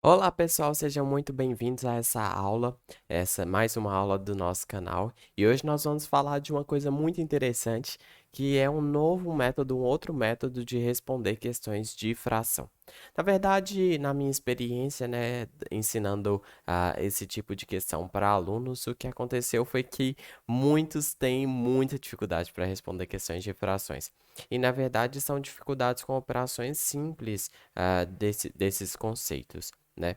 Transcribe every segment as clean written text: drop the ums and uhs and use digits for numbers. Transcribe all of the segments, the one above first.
Olá pessoal, sejam muito bem-vindos a essa aula, essa mais uma aula do nosso canal. E hoje nós vamos falar de uma coisa muito interessante, que é um novo método, um outro método de responder questões de fração. Na verdade, na minha experiência, né, ensinando esse tipo de questão para alunos, o que aconteceu foi que muitos têm muita dificuldade para responder questões de frações. E na verdade são dificuldades com operações simples desses conceitos, né?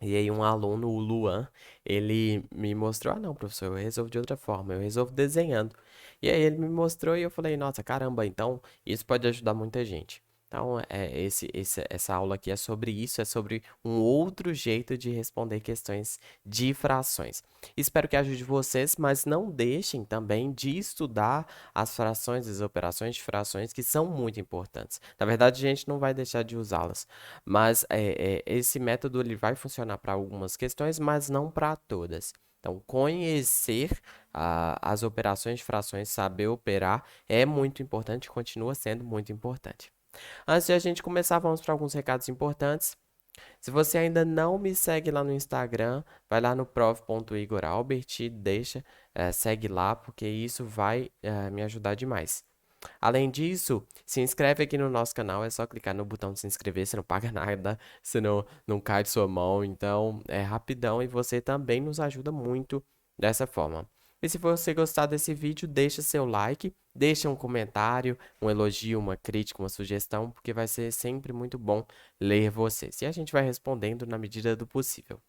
E aí um aluno, o Luan, ele me mostrou, não, professor, eu resolvo de outra forma, eu resolvo desenhando. E aí ele me mostrou e eu falei, nossa, caramba, então isso pode ajudar muita gente. Então, essa aula aqui é sobre isso, é sobre um outro jeito de responder questões de frações. Espero que ajude vocês, mas não deixem também de estudar as frações, as operações de frações, que são muito importantes. Na verdade, a gente não vai deixar de usá-las. Mas esse método ele vai funcionar para algumas questões, mas não para todas. Então, conhecer as operações de frações, saber operar, é muito importante, continua sendo muito importante. Antes de a gente começar, vamos para alguns recados importantes. Se você ainda não me segue lá no Instagram, vai lá no prof.igoralbert e segue lá, porque isso vai me ajudar demais. Além disso, se inscreve aqui no nosso canal, é só clicar no botão de se inscrever, você não paga nada, você não cai de sua mão, então é rapidão e você também nos ajuda muito dessa forma. E se você gostar desse vídeo, deixa seu like, deixa um comentário, um elogio, uma crítica, uma sugestão, porque vai ser sempre muito bom ler vocês. E a gente vai respondendo na medida do possível.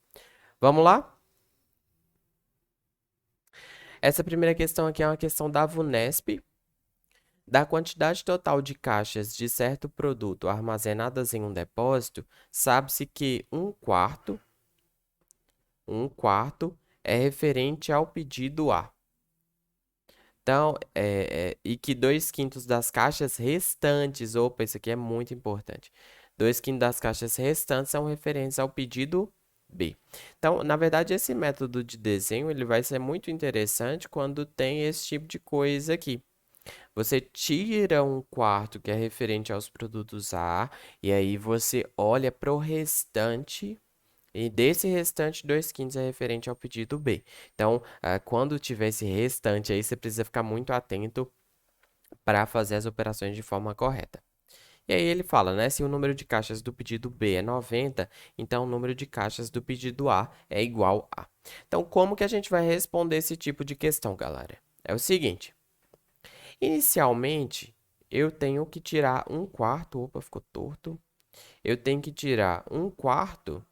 Vamos lá? Essa primeira questão aqui é uma questão da VUNESP. Da quantidade total de caixas de certo produto armazenadas em um depósito, sabe-se que um quarto é referente ao pedido A. Então, e que 2/5 das caixas restantes, opa, isso aqui é muito importante. 2/5 das caixas restantes são referentes ao pedido B. Então, na verdade, esse método de desenho ele vai ser muito interessante quando tem esse tipo de coisa aqui. Você tira um quarto que é referente aos produtos A, e aí você olha para o restante, e desse restante, 2/5 é referente ao pedido B. Então, quando tiver esse restante aí, você precisa ficar muito atento para fazer as operações de forma correta. E aí ele fala, né? Se o número de caixas do pedido B é 90, então o número de caixas do pedido A é igual a. Então, como que a gente vai responder esse tipo de questão, galera? É o seguinte. Inicialmente, eu tenho que tirar um quarto. Opa, ficou torto. Eu tenho que tirar um quarto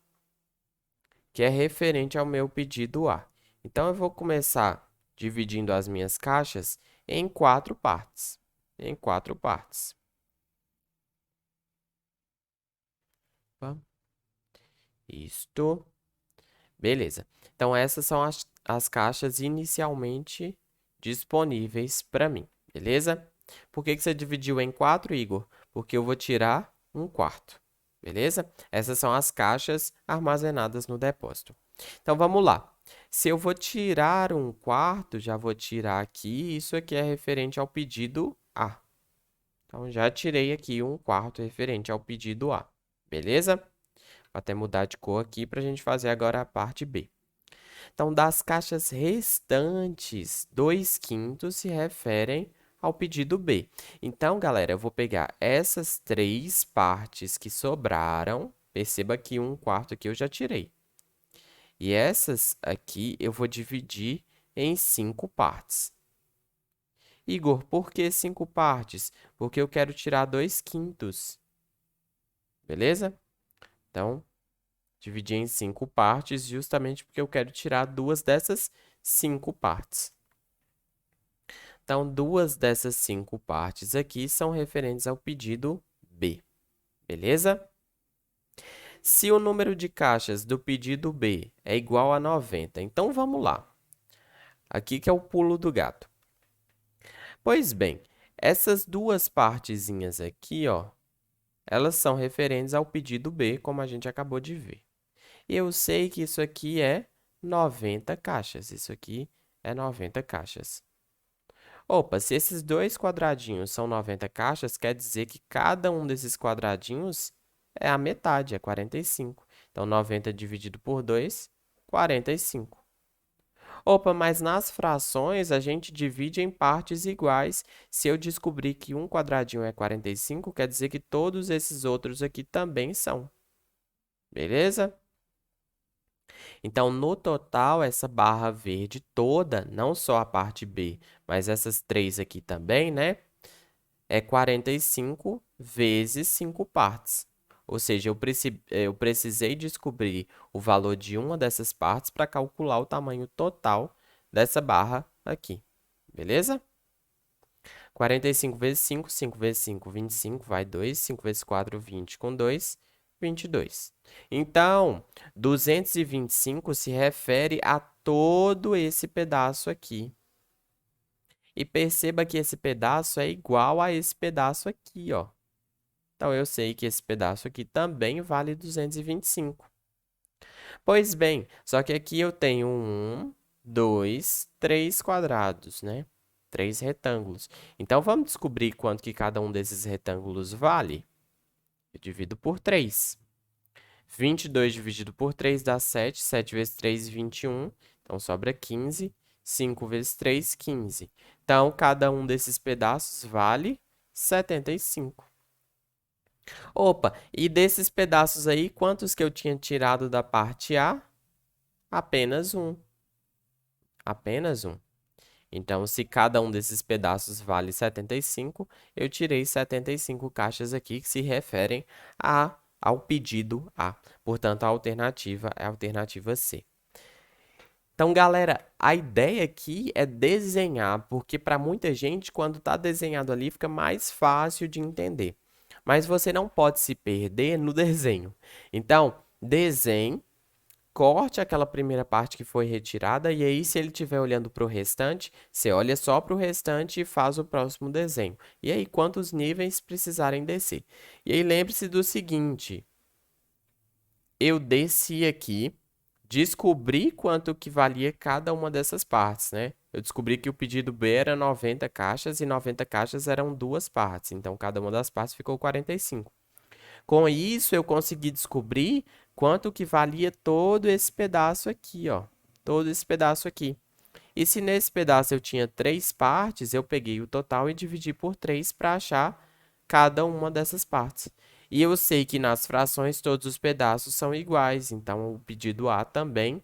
que é referente ao meu pedido A. Então, eu vou começar dividindo as minhas caixas em quatro partes. Em quatro partes. Opa, isto. Beleza. Então, essas são as caixas inicialmente disponíveis para mim. Beleza? Por que você dividiu em quatro, Igor? Porque eu vou tirar um quarto. Beleza? Essas são as caixas armazenadas no depósito. Então, vamos lá. Se eu vou tirar um quarto, já vou tirar aqui. Isso aqui é referente ao pedido A. Então, já tirei aqui um quarto referente ao pedido A. Beleza? Vou até mudar de cor aqui para a gente fazer agora a parte B. Então, das caixas restantes, 2/5 se referem ao pedido B. Então, galera, eu vou pegar essas três partes que sobraram. Perceba que um quarto aqui eu já tirei. E essas aqui eu vou dividir em 5 partes. Igor, por que 5 partes? Porque eu quero tirar 2/5. Beleza? Então, dividi em 5 partes justamente porque eu quero tirar duas dessas 5 partes. Então, duas dessas 5 partes aqui são referentes ao pedido B. Beleza? Se o número de caixas do pedido B é igual a 90, então vamos lá. Aqui que é o pulo do gato. Pois bem, essas duas partezinhas aqui, ó, elas são referentes ao pedido B, como a gente acabou de ver. Eu sei que isso aqui é 90 caixas. Isso aqui é 90 caixas. Opa, se esses dois quadradinhos são 90 caixas, quer dizer que cada um desses quadradinhos é a metade, é 45. Então, 90 dividido por 2, 45. Opa, mas nas frações a gente divide em partes iguais. Se eu descobrir que um quadradinho é 45, quer dizer que todos esses outros aqui também são. Beleza? Então, no total, essa barra verde toda, não só a parte B, mas essas três aqui também, né? É 45 vezes 5 partes. Ou seja, eu precisei descobrir o valor de uma dessas partes para calcular o tamanho total dessa barra aqui. Beleza? 45 vezes 5, 5 vezes 5, 25, vai 2. 5 vezes 4, 20 com 2, 22. Então, 225 se refere a todo esse pedaço aqui. E perceba que esse pedaço é igual a esse pedaço aqui, ó. Então, eu sei que esse pedaço aqui também vale 225. Pois bem, só que aqui eu tenho 2, 3 quadrados, né? 3 retângulos. Então, vamos descobrir quanto que cada um desses retângulos vale? Eu divido por 3. 22 dividido por 3 dá 7. 7 vezes 3, 21. Então, sobra 15. 5 vezes 3, 15. Então, cada um desses pedaços vale 75. Opa, e desses pedaços aí, quantos que eu tinha tirado da parte A? Apenas um. Apenas um. Então, se cada um desses pedaços vale 75, eu tirei 75 caixas aqui que se referem ao pedido A. Portanto, a alternativa é a alternativa C. Então, galera, a ideia aqui é desenhar, porque para muita gente, quando está desenhado ali, fica mais fácil de entender. Mas você não pode se perder no desenho. Então, desenhe, corte aquela primeira parte que foi retirada, e aí, se ele estiver olhando para o restante, você olha só para o restante e faz o próximo desenho. E aí, quantos níveis precisarem descer? E aí, lembre-se do seguinte: eu desci aqui, descobri quanto que valia cada uma dessas partes, né? Eu descobri que o pedido B era 90 caixas e 90 caixas eram duas partes, então cada uma das partes ficou 45. Com isso, eu consegui descobrir quanto que valia todo esse pedaço aqui, ó. Todo esse pedaço aqui. E se nesse pedaço eu tinha 3 partes, eu peguei o total e dividi por 3 para achar cada uma dessas partes. E eu sei que nas frações todos os pedaços são iguais, então o pedido A também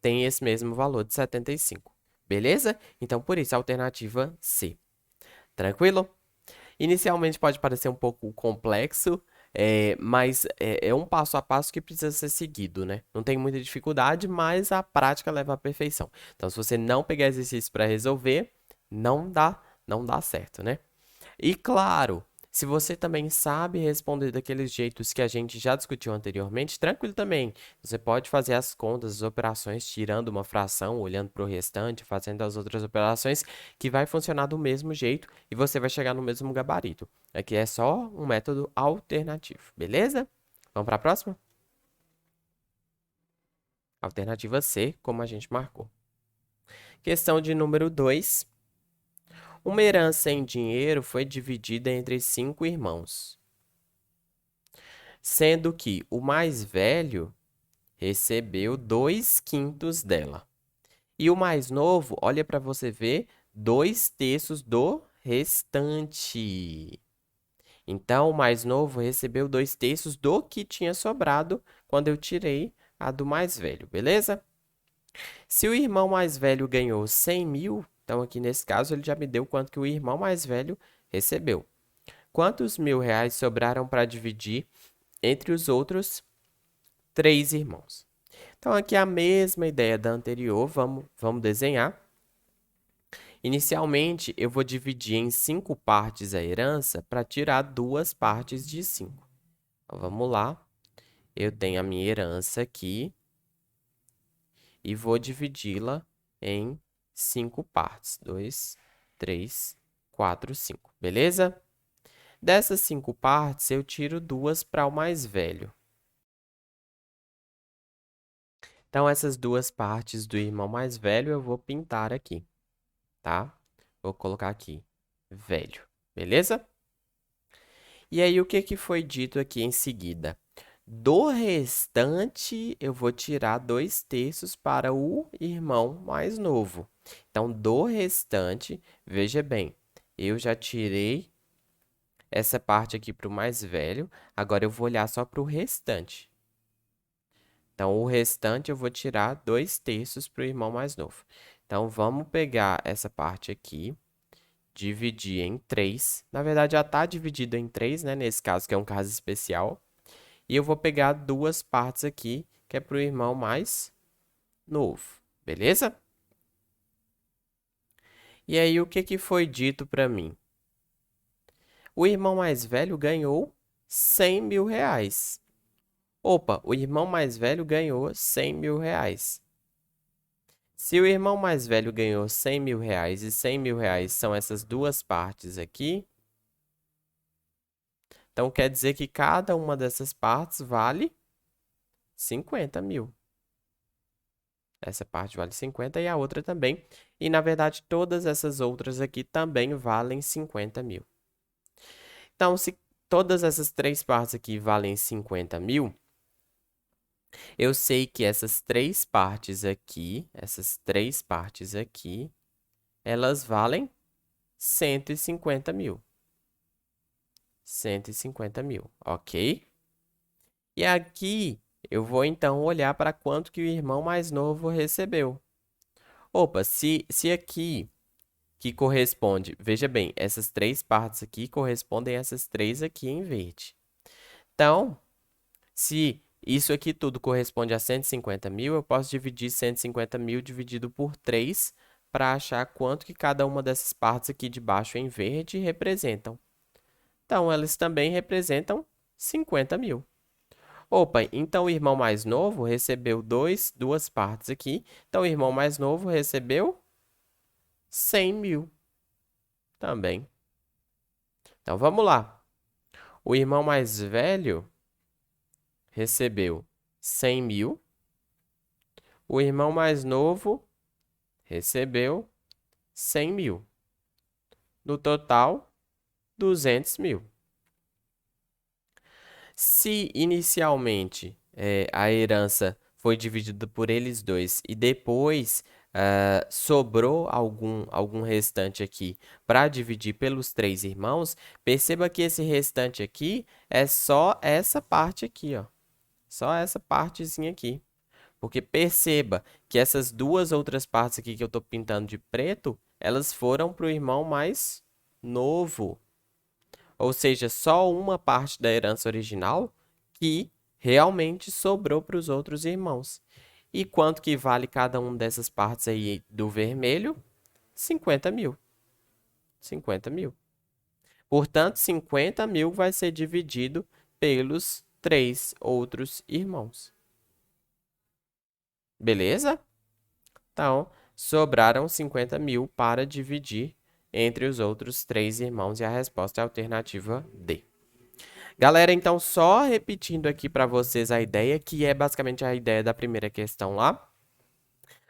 tem esse mesmo valor de 75. Beleza? Então, por isso, a alternativa C. Tranquilo? Inicialmente pode parecer um pouco complexo, mas é um passo a passo que precisa ser seguido, né? Não tem muita dificuldade, mas a prática leva à perfeição. Então, se você não pegar exercício para resolver, não dá certo, né? E claro, se você também sabe responder daqueles jeitos que a gente já discutiu anteriormente, tranquilo também. Você pode fazer as contas, as operações, tirando uma fração, olhando para o restante, fazendo as outras operações, que vai funcionar do mesmo jeito e você vai chegar no mesmo gabarito. Aqui é só um método alternativo, beleza? Vamos para a próxima? Alternativa C, como a gente marcou. Questão de número 2. Uma herança em dinheiro foi dividida entre 5 irmãos, sendo que o mais velho recebeu 2/5 dela. E o mais novo, olha para você ver, 2/3 do restante. Então, o mais novo recebeu 2/3 do que tinha sobrado quando eu tirei a do mais velho, beleza? Se o irmão mais velho ganhou 100 mil, então aqui nesse caso ele já me deu quanto que o irmão mais velho recebeu. Quantos R$ 1.000 sobraram para dividir entre os outros 3 irmãos? Então, aqui é a mesma ideia da anterior, vamos desenhar. Inicialmente, eu vou dividir em 5 partes a herança para tirar 2 partes de 5. Então, vamos lá. Eu tenho a minha herança aqui e vou dividi-la em 5 partes. 2, 3, 4, 5. Beleza? Dessas 5 partes, eu tiro 2 para o mais velho. Então, essas 2 partes do irmão mais velho eu vou pintar aqui, tá? Vou colocar aqui, velho, beleza? E aí, o que que foi dito aqui em seguida? Do restante, eu vou tirar 2/3 para o irmão mais novo. Então, do restante, veja bem, eu já tirei essa parte aqui para o mais velho, agora eu vou olhar só para o restante. Então, o restante eu vou tirar 2/3 para o irmão mais novo. Então, vamos pegar essa parte aqui, dividir em 3. Na verdade, já está dividido em 3, né? Nesse caso, que é um caso especial. E eu vou pegar duas partes aqui, que é para o irmão mais novo. Beleza? E aí, o que foi dito para mim? O irmão mais velho ganhou 100 mil reais. Opa, o irmão mais velho ganhou 100 mil reais. Se o irmão mais velho ganhou 100 mil reais e 100 mil reais são essas duas partes aqui, então quer dizer que cada uma dessas partes vale 50 mil. Essa parte vale 50 e a outra também. E, na verdade, todas essas outras aqui também valem 50 mil. Então, se todas essas três partes aqui valem 50 mil, eu sei que essas três partes aqui, elas valem 150 mil. 150 mil, ok? E aqui eu vou então olhar para quanto que o irmão mais novo recebeu. Opa, se aqui que corresponde, veja bem, essas três partes aqui correspondem a essas três aqui em verde. Então, se isso aqui tudo corresponde a 150 mil, eu posso dividir 150 mil dividido por 3 para achar quanto que cada uma dessas partes aqui de baixo em verde representam. Então, elas também representam 50 mil. Opa, então o irmão mais novo recebeu duas partes aqui. Então, o irmão mais novo recebeu 100 mil também. Então, vamos lá. O irmão mais velho recebeu 100 mil. O irmão mais novo recebeu 100 mil. No total, 200 mil. Se inicialmente a herança foi dividida por eles dois e depois sobrou algum restante aqui para dividir pelos três irmãos, perceba que esse restante aqui é só essa parte aqui, ó. Só essa partezinha aqui. Porque perceba que essas duas outras partes aqui que eu estou pintando de preto, elas foram para o irmão mais novo. Ou seja, só uma parte da herança original que realmente sobrou para os outros irmãos. E quanto que vale cada uma dessas partes aí do vermelho? 50 mil. 50 mil. Portanto, 50 mil vai ser dividido pelos três outros irmãos. Beleza? Então, sobraram 50 mil para dividir entre os outros três irmãos e a resposta é a alternativa D. Galera, então só repetindo aqui para vocês a ideia, que é basicamente a ideia da primeira questão lá.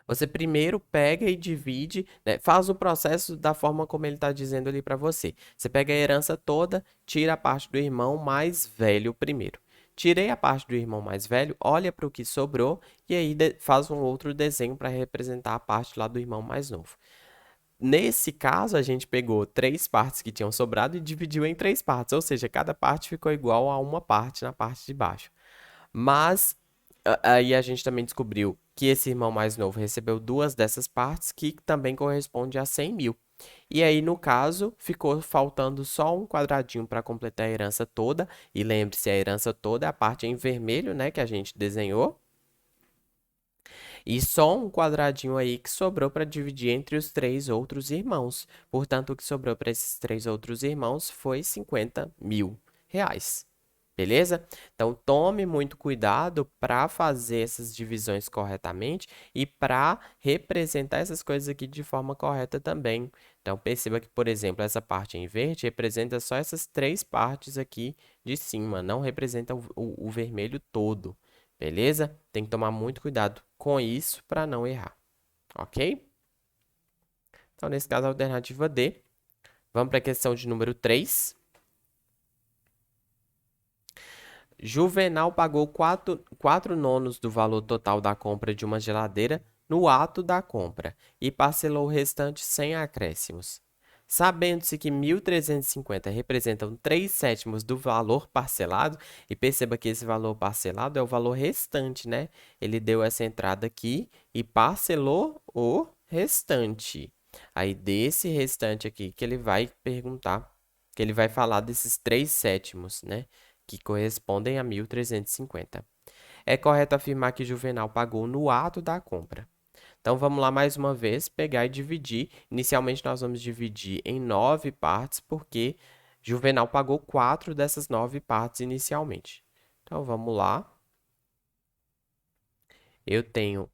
Você primeiro pega e divide, né, faz o processo da forma como ele está dizendo ali para você. Você pega a herança toda, tira a parte do irmão mais velho primeiro. Tirei a parte do irmão mais velho, olha para o que sobrou e aí faz um outro desenho para representar a parte lá do irmão mais novo. Nesse caso, a gente pegou três partes que tinham sobrado e dividiu em três partes, ou seja, cada parte ficou igual a uma parte na parte de baixo. Mas aí a gente também descobriu que esse irmão mais novo recebeu duas dessas partes, que também corresponde a 100 mil. E aí, no caso, ficou faltando só um quadradinho para completar a herança toda. E lembre-se, a herança toda é a parte em vermelho, né, que a gente desenhou. E só um quadradinho aí que sobrou para dividir entre os três outros irmãos. Portanto, o que sobrou para esses três outros irmãos foi 50 mil reais. Beleza? Então, tome muito cuidado para fazer essas divisões corretamente e para representar essas coisas aqui de forma correta também. Então, perceba que, por exemplo, essa parte em verde representa só essas três partes aqui de cima, não representa o vermelho todo. Beleza? Tem que tomar muito cuidado com isso para não errar. Ok? Então, nesse caso, a alternativa D. Vamos para a questão de número 3. Juvenal pagou 4 nonos do valor total da compra de uma geladeira no ato da compra e parcelou o restante sem acréscimos. Sabendo-se que 1.350 representam 3/7 do valor parcelado, e perceba que esse valor parcelado é o valor restante, né? Ele deu essa entrada aqui e parcelou o restante. Aí, desse restante aqui, que ele vai perguntar, que ele vai falar desses 3/7, né? Que correspondem a 1.350. É correto afirmar que Juvenal pagou no ato da compra. Então, vamos lá mais uma vez, pegar e dividir. Inicialmente, nós vamos dividir em 9 partes, porque Juvenal pagou 4 dessas 9 partes inicialmente. Então, vamos lá. Eu tenho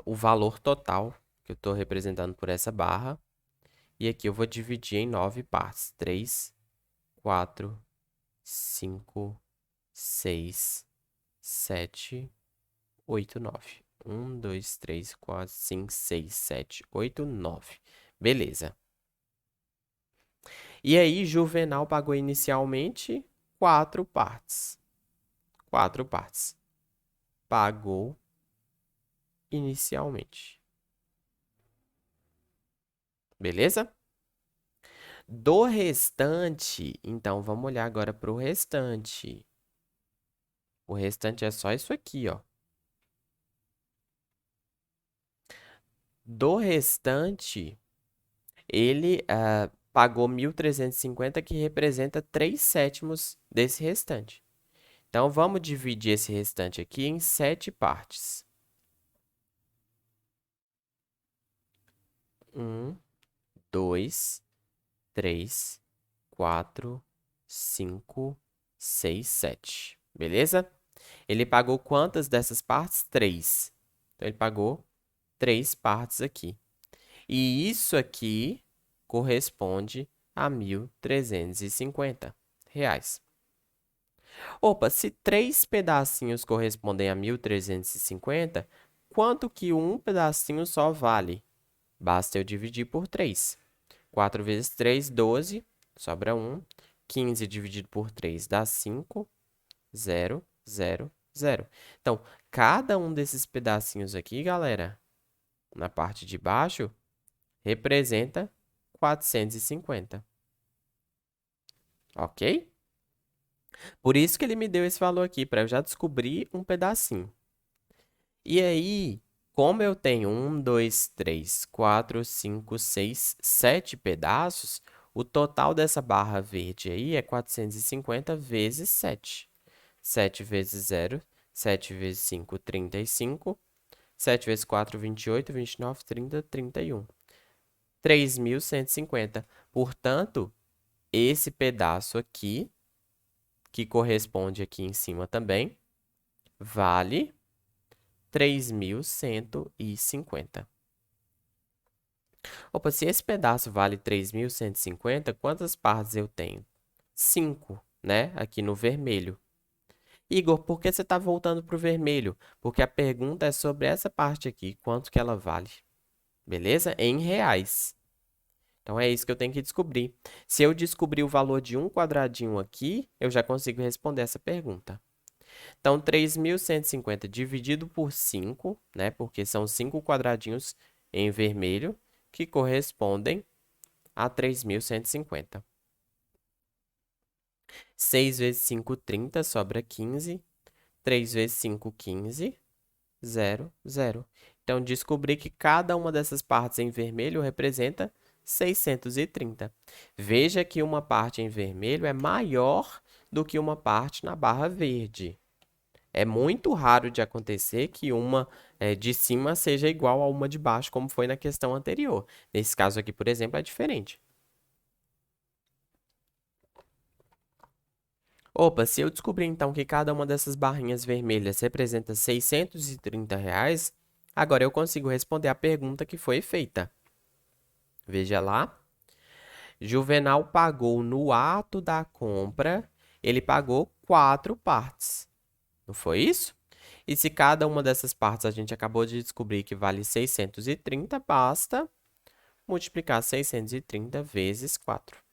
o valor total, que eu estou representando por essa barra. E aqui eu vou dividir em 9 partes. 3, 4, 5, 6, 7, 8, 9. 1, 2, 3, 4, 5, 6, 7, 8, 9. Beleza. E aí, Juvenal pagou inicialmente 4 partes. 4 partes. Pagou inicialmente. Beleza? Do restante, então vamos olhar agora para o restante. O restante é só isso aqui, ó. Do restante, ele pagou 1.350, que representa 3/7 desse restante. Então, vamos dividir esse restante aqui em 7 partes. 1, 2, 3, 4, 5, 6, 7. Beleza? Ele pagou quantas dessas partes? 3. Então, ele pagou 3 partes aqui. E isso aqui corresponde a R$ 1.350. Opa, se 3 pedacinhos correspondem a 1.350, quanto que um pedacinho só vale? Basta eu dividir por 3. 4 vezes 3, 12, sobra 1. 15 dividido por 3 dá 5, 0, 0, 0. Então, cada um desses pedacinhos aqui, galera, na parte de baixo, representa 450. Ok? Por isso que ele me deu esse valor aqui, para eu já descobrir um pedacinho. E aí, como eu tenho 1, 2, 3, 4, 5, 6, 7 pedaços, o total dessa barra verde aí é 450 vezes 7. 7 vezes 0, 7 vezes 5, 35. 7 vezes 4, 28, 29, 30, 31. 3.150. Portanto, esse pedaço aqui, que corresponde aqui em cima também, vale 3.150. Opa, se esse pedaço vale 3.150, quantas partes eu tenho? 5, né? Aqui no vermelho. Igor, por que você está voltando para o vermelho? Porque a pergunta é sobre essa parte aqui, quanto que ela vale. Beleza? Em reais. Então, é isso que eu tenho que descobrir. Se eu descobrir o valor de um quadradinho aqui, eu já consigo responder essa pergunta. Então, 3.150 dividido por 5, né? Porque são 5 quadradinhos em vermelho, que correspondem a 3.150. 6 vezes 5, 30, sobra 15. 3 vezes 5, 15. 0, 0. Então, descobri que cada uma dessas partes em vermelho representa 630. Veja que uma parte em vermelho é maior do que uma parte na barra verde. É muito raro de acontecer que uma de cima seja igual a uma de baixo, como foi na questão anterior. Nesse caso aqui, por exemplo, é diferente. Opa, se eu descobrir então que cada uma dessas barrinhas vermelhas representa R$ 630, agora eu consigo responder a pergunta que foi feita. Veja lá. Juvenal pagou no ato da compra, ele pagou 4 partes. Não foi isso? E se cada uma dessas partes a gente acabou de descobrir que vale 630, basta multiplicar 630 vezes 4.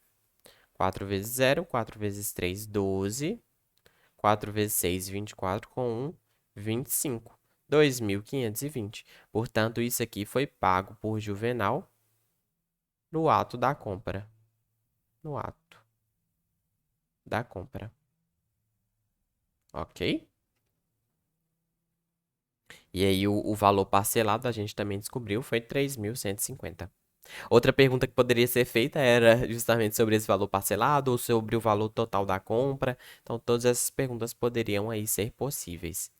4 vezes 0, 4 vezes 3, 12. 4 vezes 6, 24, com 1, 25. 2.520. Portanto, isso aqui foi pago por Juvenal no ato da compra. No ato da compra. Ok? E aí, o valor parcelado a gente também descobriu foi 3.150. Outra pergunta que poderia ser feita era justamente sobre esse valor parcelado ou sobre o valor total da compra. Então, todas essas perguntas poderiam aí ser possíveis.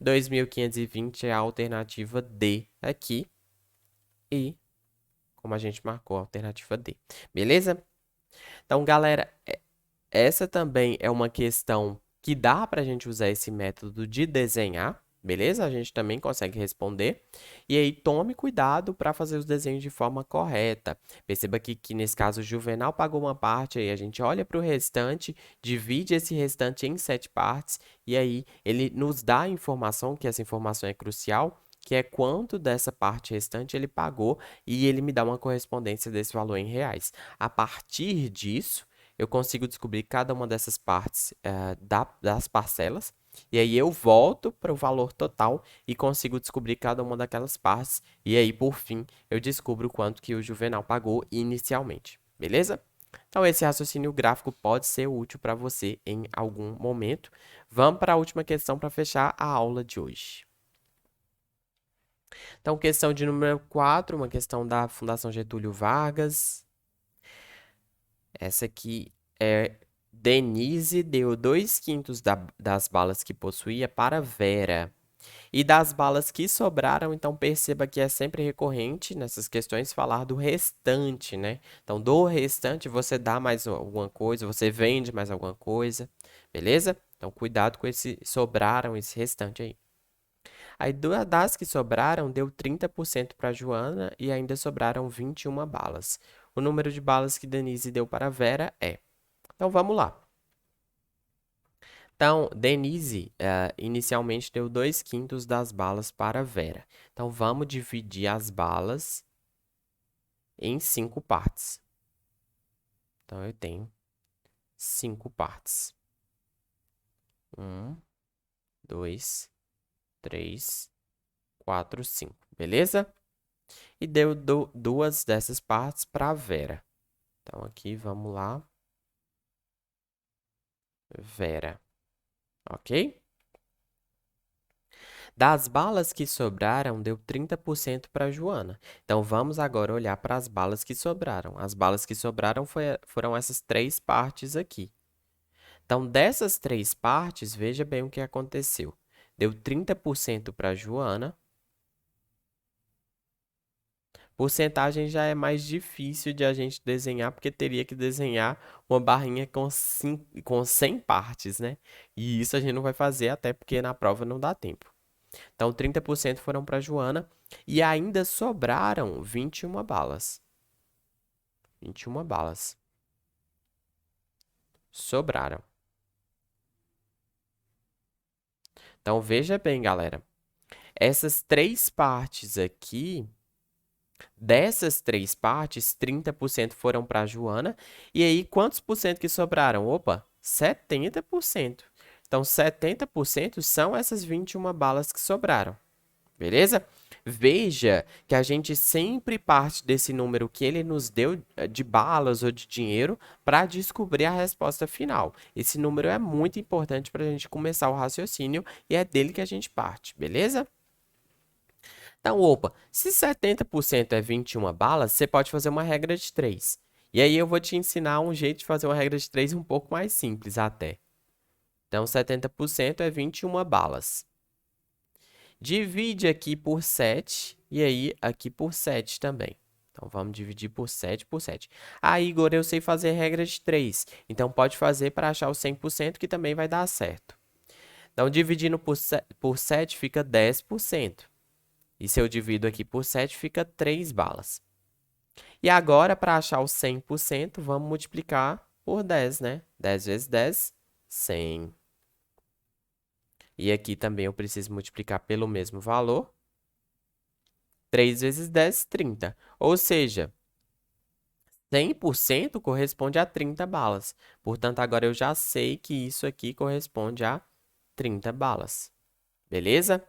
2.520 é a alternativa D aqui e, como a gente marcou, a alternativa D. Beleza? Então, galera, essa também é uma questão que dá para a gente usar esse método de desenhar, beleza? A gente também consegue responder. E aí, tome cuidado para fazer os desenhos de forma correta. Perceba que nesse caso, o Juvenal pagou uma parte, aí a gente olha para o restante, divide esse restante em 7 partes, e aí ele nos dá a informação, que essa informação é crucial, que é quanto dessa parte restante ele pagou, e ele me dá uma correspondência desse valor em reais. A partir disso, eu consigo descobrir cada uma dessas partes das parcelas, e aí eu volto para o valor total e consigo descobrir cada uma daquelas partes, e aí, por fim, eu descubro quanto que o Juvenal pagou inicialmente, beleza? Então, esse raciocínio gráfico pode ser útil para você em algum momento. Vamos para a última questão para fechar a aula de hoje. Então, questão de número 4, uma questão da Fundação Getúlio Vargas. Essa aqui é: Denise deu 2/5 das balas que possuía para Vera. E das balas que sobraram, então perceba que é sempre recorrente nessas questões falar do restante, né? Então, do restante, você dá mais alguma coisa, você vende mais alguma coisa, beleza? Então, cuidado com esse sobraram, esse restante aí. Aí, das que sobraram, deu 30% para Joana e ainda sobraram 21 balas. O número de balas que Denise deu para Vera é. Então, vamos lá. Então, Denise inicialmente deu 2/5 das balas para Vera. Então, vamos dividir as balas em 5 partes. Então, eu tenho 5 partes. 1, 2, 3, 4, 5. Beleza? E deu duas dessas partes para Vera. Então, aqui, vamos lá. Vera. Ok? Das balas que sobraram, deu 30% para Joana. Então, vamos agora olhar para as balas que sobraram. As balas que sobraram foram essas 3 partes aqui. Então, dessas 3 partes, veja bem o que aconteceu. Deu 30% para Joana. Porcentagem já é mais difícil de a gente desenhar, porque teria que desenhar uma barrinha com 100 partes, né? E isso a gente não vai fazer, até porque na prova não dá tempo. Então, 30% foram para Joana e ainda sobraram 21 balas. 21 balas. Sobraram. Então, veja bem, galera. Essas 3 partes aqui, dessas 3 partes, 30% foram para Joana. E aí, quantos por cento que sobraram? Opa, 70%. Então, 70% são essas 21 balas que sobraram. Beleza? Veja que a gente sempre parte desse número que ele nos deu de balas ou de dinheiro para descobrir a resposta final. Esse número é muito importante para a gente começar o raciocínio e é dele que a gente parte, beleza? Então, opa, se 70% é 21 balas, você pode fazer uma regra de 3. E aí eu vou te ensinar um jeito de fazer uma regra de 3 um pouco mais simples até. Então, 70% é 21 balas. Divide aqui por 7 e aí aqui por 7 também. Então, vamos dividir por 7 por 7. Ah, Igor, eu sei fazer regra de 3. Então, pode fazer para achar o 100% que também vai dar certo. Então, dividindo por 7 fica 10%. E se eu divido aqui por 7, fica 3 balas. E agora, para achar o 100%, vamos multiplicar por 10, né? 10 vezes 10, 100. E aqui também eu preciso multiplicar pelo mesmo valor. 3 vezes 10, 30. Ou seja, 100% corresponde a 30 balas. Portanto, agora eu já sei que isso aqui corresponde a 30 balas. Beleza?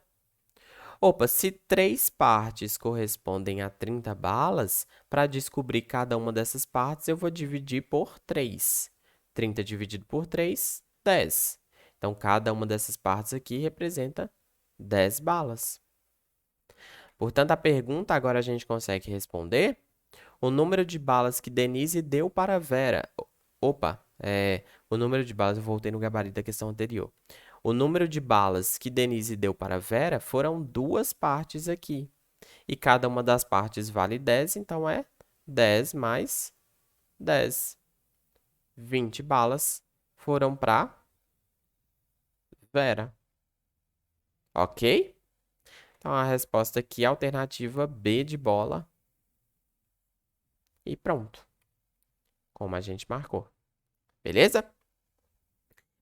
Opa, se 3 partes correspondem a 30 balas, para descobrir cada uma dessas partes, eu vou dividir por 3. 30 dividido por 3, 10. Então, cada uma dessas partes aqui representa 10 balas. Portanto, a pergunta agora a gente consegue responder. O número de balas que Denise deu para Vera. Opa, o número de balas, eu voltei no gabarito da questão anterior. O número de balas que Denise deu para Vera foram 2 partes aqui. E cada uma das partes vale 10, então é 10 mais 10. 20 balas foram para Vera. Ok? Então a resposta aqui é a alternativa B de bola. E pronto. Como a gente marcou. Beleza?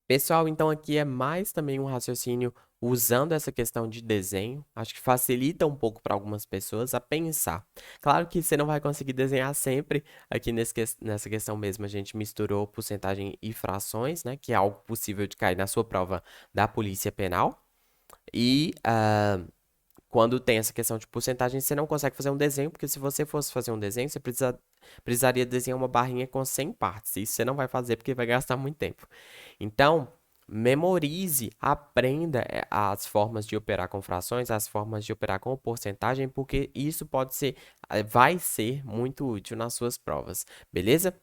Pessoal, então aqui é mais também um raciocínio usando essa questão de desenho. Acho que facilita um pouco para algumas pessoas a pensar. Claro que você não vai conseguir desenhar sempre. Aqui nessa questão mesmo, a gente misturou porcentagem e frações, né? Que é algo possível de cair na sua prova da Polícia Penal. E quando tem essa questão de porcentagem, você não consegue fazer um desenho, porque se você fosse fazer um desenho, você precisaria desenhar uma barrinha com 100 partes. Isso você não vai fazer porque vai gastar muito tempo. Então, memorize, aprenda as formas de operar com frações, as formas de operar com porcentagem, porque isso pode ser, vai ser muito útil nas suas provas, beleza?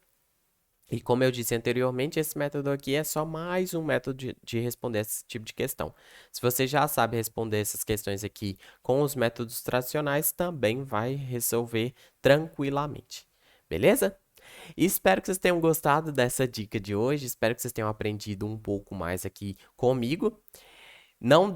E como eu disse anteriormente, esse método aqui é só mais um método de responder esse tipo de questão. Se você já sabe responder essas questões aqui com os métodos tradicionais, também vai resolver tranquilamente. Beleza? E espero que vocês tenham gostado dessa dica de hoje. Espero que vocês tenham aprendido um pouco mais aqui comigo. Não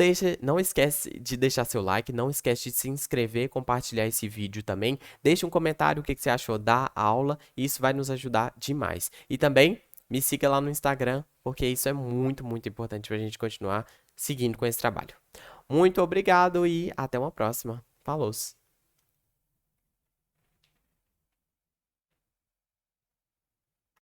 esquece de deixar seu like, não esquece de se inscrever, compartilhar esse vídeo também. Deixe um comentário o que você achou da aula, isso vai nos ajudar demais. E também me siga lá no Instagram, porque isso é muito, muito importante para a gente continuar seguindo com esse trabalho. Muito obrigado e até uma próxima. Falou!